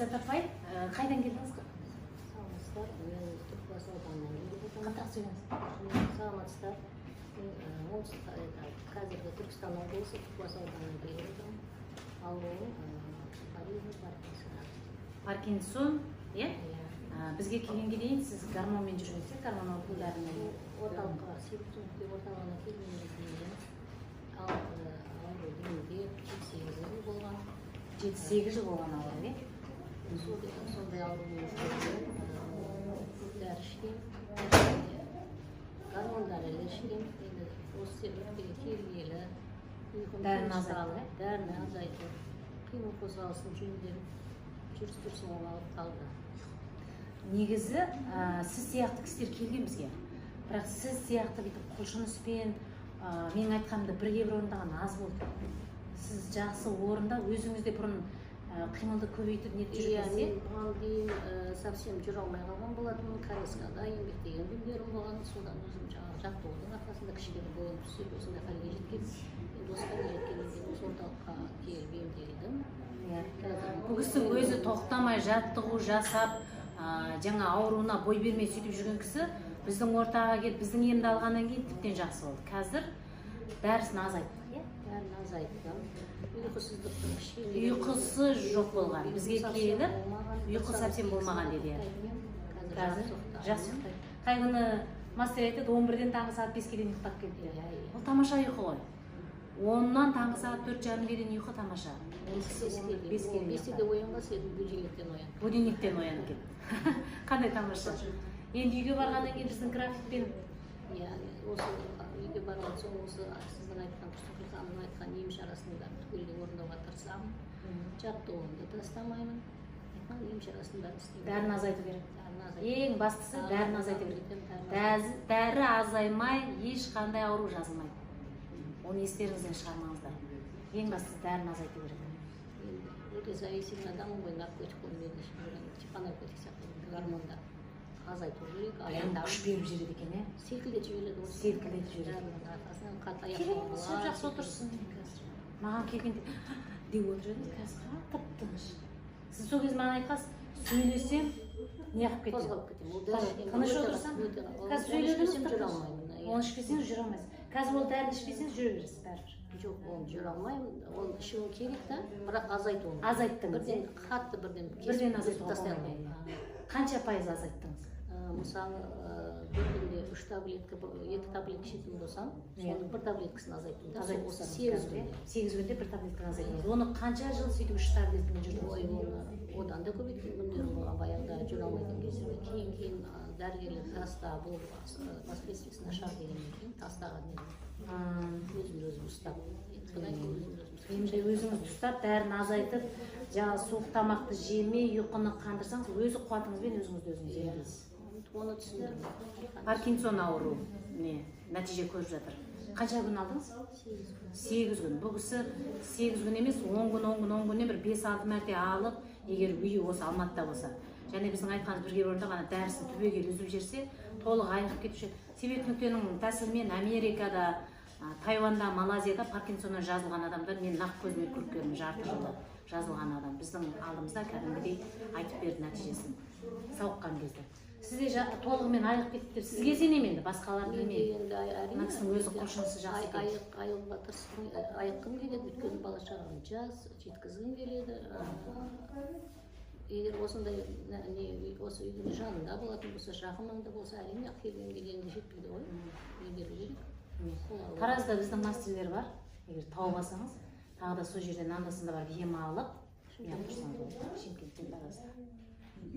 Айсат апай, қайдан келдіңіз? Саламатсыздар, мен Түлкібас ауданынан келіп Қаттақ сөйлеңіз. Саламатсыздар. Қазіргі Түркістан облысы Түлкібас ауданынан келіп отырмын. Ауруым Паркинсон, иә? Бізге келгенге дейін сіз гормонмен жүргенсіз, гормон ауруларымен орталыққа сүйіктілікке орталығына келгенге дейін ауру денеге 7-8 жыл болған. 7-8 жыл болған ауру, иә? Сондай аурумен жүрген, дәрі ішкен, гормондар ішкен, енді осы себепке келгелі, дәріні азайтып, қимыл қозғалысын жөндеп, жүріс-тұрысын оңалып қалды. Негізі сіз сияқты кісілер келген бізге. Бірақ сіз сияқты бүйтіп құлшыныспен мен айтқанымды бірге бір орындаған аз болды. Сіз жақсы орында өзіңізде бұрын қимылды көбейтіп не жүргенсіз? Мен бұған дейін совсем жүре алмай қалған болатынмын. Корейскада еңбектеген күндерім болған. Содан өзім жаттығудың арқасында кішкене бойым түсіп осындай халге жеткен. Енді осы халге жеткеннен кейін осы орталыққа келіп емделдім. Бұл кісі өзі тоқтамай жаттығу жасап, жаңа ауруына бой бермей сөйтіп жүрген кісі біздің ортаға келіп, біздің емді алғаннан кейін тіптен жақсы болды. Қазір дәрісін азайттық, иә? Дәріні азайттым. Ұйқысыздықтың кішкене. Ұйқысы жоқ болған. Бізге келіп, ұйқы совсем болмаған деді. Қазір жақсы ұйықтайды. Қай күні мастер айтады, 11-ден таңғы сағат 5-ге дейін ұйықтап келді. Ол тамаша ұйқы ғой. 10-нан таңғы сағат 4:30-ге дейін ұйқы тамаша. 5-те оянбас едім, будильниктен оянып. Будильниктен оянып кетті. Қандай тамаша. Енді үйге барғаннан кейін біздің графикпен осы үйге барған соң осы сіздің айтқан Құстықұл ханым айтқан ем шарасын да түгелдей орындауға тырысамын. Жаттығуымды тастамаймын. Ем шарасын бәрін істеймін. Дәріні азайту керек. Ең бастысы дәріні азайту керек. Дәрі азаймай ешқандай ауру жазылмайды. Оны естеріңізден шығармаңыздар. Ең бастысы дәріні азайту керек. Өте зависимый адаммын ғой, наркотик қолмен психонаркотик сияқты гормондар азайту керек. Прям күш беріп жібереді екен, иә? Селкілдетіп жібереді ғой. Селкілдетіп жібереді. Керек, сіз жақсы отырсын. Маған келгенде деп отырады, қазір тып-тыныш. Сіз сол кез маған айтқансыз, сөйлесем неғып кетеді? Қозғалып кетемін. Тыныш отырсам, қазір сөйледіңіз, жүре алмаймын. Оны ішпесеңіз жүре алмайсыз. Қазір ол дәріні ішпесеңіз жүре бересіз бәрібір. Жоқ, оны жүре алмаймын. Оны ішуім керек та, бірақ азайту оны. Азайттыңыз. Бірден қатты бірден азайтуға болмайды. Қанша пайыз азайттыңыз? Мысалы, бір күнде 2 таблетка ішетін болсам, соның 1 таблеткасын азайттым. Осы 8 күнде. 8 күнде 1 таблетканы азайттыңыз. Оны қанша жыл сөйтіп 3 таблеткамен жүрдіңіз? Одан да көбейткен күндерім болған, баяғыда жүре алмайтын кездерде. Кейін дәрігерлер таста бұл последствиясы нашар дегеннен кейін тастаған едім. Өзім ұстап. Енді өзіңіз ұстап, дәріні азайтып, жаңа суық тамақты жемей, ұйқыны қандырсаңыз, өзі қуатыңызбен өзіңізді емдейсіз. Оны түсіндім. Паркинсон ауру нәтиже көріп жатыр. Қанша күн алдыңыз? 8 күн. Бұл кісі 8 күн емес, 10 күннен бір 5-6 мәрте алып, егер үйі осы Алматыда болса. Және біздің айтқанымыз бірге орында ғана дәрісін түбегейлі үзіп жерсе, толық айығып кетуші. Себеп нүктенің тәсілімен Америкада, Тайванда, Малайзияда Паркинсоннан жазылған адамдар мен нақ көзіме көріп көрдім, жарты жылда жазылған адам. Біздің алдымызда кәдімгідей айтып берді нәтижесін. Сауыққан кезде. Сізде толығымен айығып кетті деп сізге сенемін енді, басқалар білмейді. Мына кісінің өзі құлшынысы жақсы екен. Айығуға тырысқым, айыққым келеді, өйткені бала шағам жас, жеткізгім келеді. Егер осындай осы үйдің жанында болатын болса, жақынымда болса, әрине келгенге дейін жетпейді ғой. Беру керек. Таразда біздің мастерлер бар. Егер тауып алсаңыз, тағы да сол жерден анда-санда барып ем алып, неғып тұрсаңыз болады. Шымкенттен Таразда.